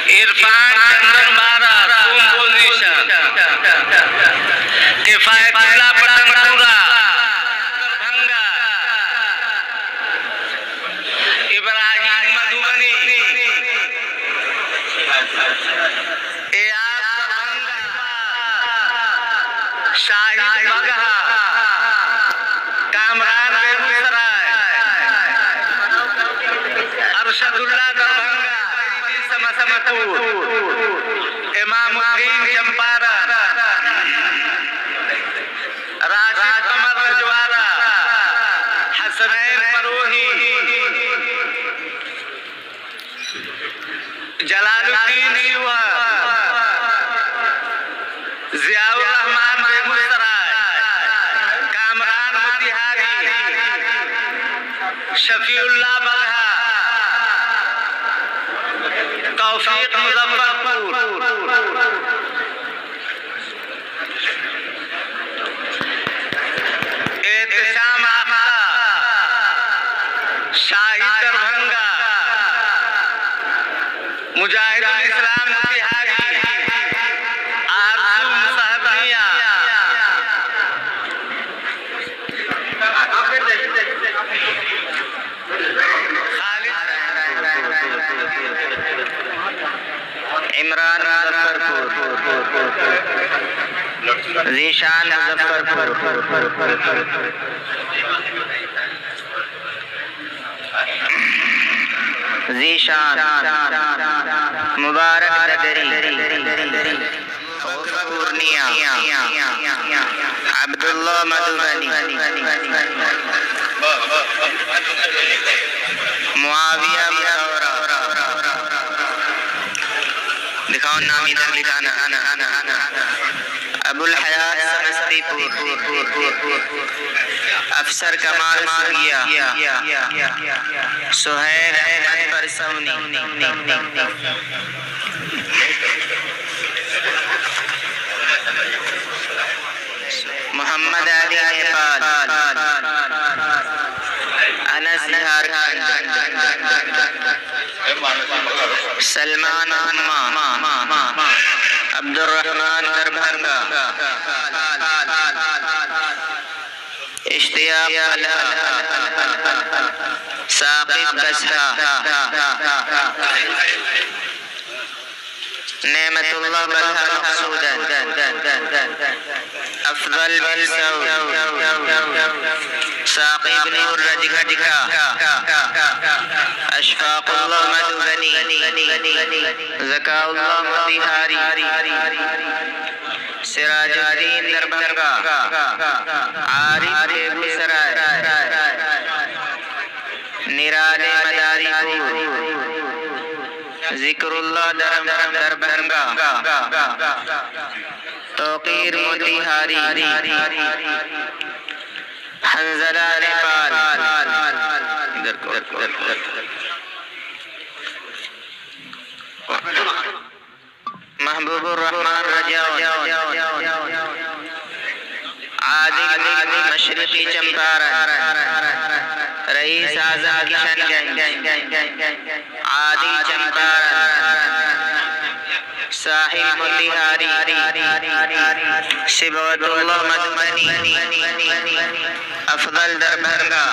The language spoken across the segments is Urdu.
عرفان چندن بارہ کمپوزیشن کفایت اللہ پٹن پورا دربھنگا ابراہیم مدھوبنی ایاز دربھنگا شاہد بگہا کامران بیگوسرائے ارشد اللہ دربھنگا امام الدین چمپارن راشد قمر رجوارہ حسنین فروہی جلال الدین شیوہر ضیاء الرحمان بیگوسرائے کامران موتیہاری شفیع اللہ بگہا توفیق مظفرپور احتشام آفتاب شاہد دربھنگا مجاہد الاسلام موتیہاری آرزو مصحفیہ عمران مظفرپور ذیشان مظفرپور ذیشان مبارک ددری پورنیا عبداللہ مدھوبنی معاویہ مصورہ دکھاؤ نام ادھر لکھانا ابو الحیات سمستی پور افسر کمال سوریا سہیل احمد پرسونی محمد علی نیپال انس جھارکھنڈ سلمان عمان عبد الرحمن دربھنگا اشتیاق اللہ ثاقب بسہا نعمت اللہ بلہا مقصودا افضل بن سعود ثاقب نور رجگھٹکا اشفاق اللہ مدھوبنی ذکاء اللہ موتیہاری سراج الدین دربھنگا عارف بیگوسرائے نرال مداری پور ذکر اللہ دربھنگا توقیر موتیہاری حنزلہ نیپال محبوب الرحمن رجاؤ عادل مشرقی چمپارن رئیس اعظم کشن گنج عادل چمپارن ساحل موتیہاری شبوت اللہ مدھوبنی افضل دربھنگا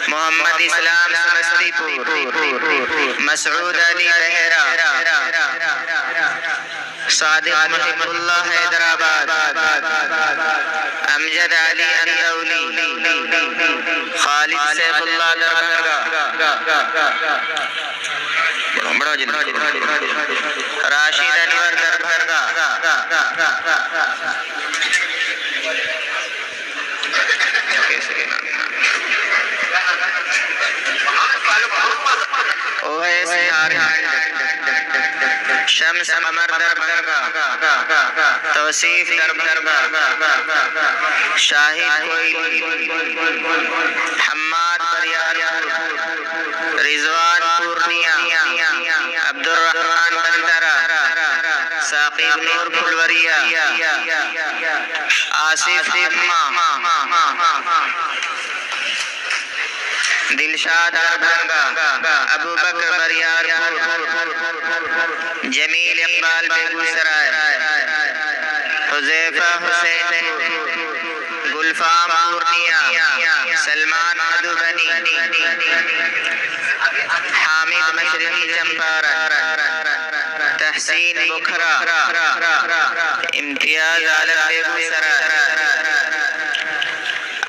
محمد اسلام سمستی پور مسعود علی بہرہ صادق محب اللہ حیدرآباد امجد علی اندولی خالد سیف اللہ دربھنگا راشد انور دربھنگا شمس عمر دربھنگا توصیف دربھنگا شاہد کوئلی حماد بریارپور رضوان پورنیا عبد الرحمن بندرہ ثاقب نور پھلوریہ آصف دلشاد دربھنگا، ابو بکر بریارپور، جمیل اقبال بیگوسرائے، حذیفہ حسین گلفام پورنیہ، سلمان مدھوبنی، حامد مشرقی چمپارن، تحسین بکھرا، امتیاز عالم بیگوسرائے،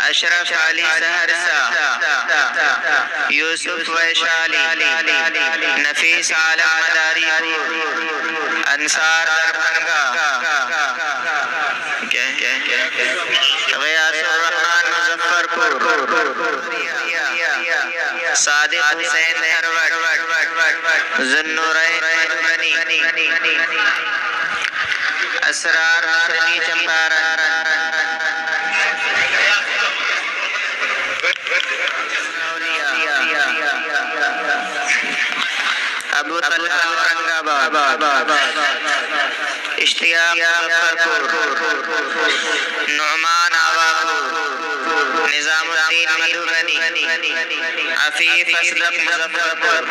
اشرف علی سہرسہ، یوسف ویشالی، نفیس عالم مداری پور، انصار دربھنگا، غیاث الرحمن مظفر پور، صادق حسین دھروٹ، ذوالنورین مدھوبنی، اسرار مشرقی چمپارن، ابو طلحہ اورنگ آباد، اشتیاق مظفرپور، نعمان آواپور، نظام الدین مدھوبنی، عفیف اصدق مظفرپور،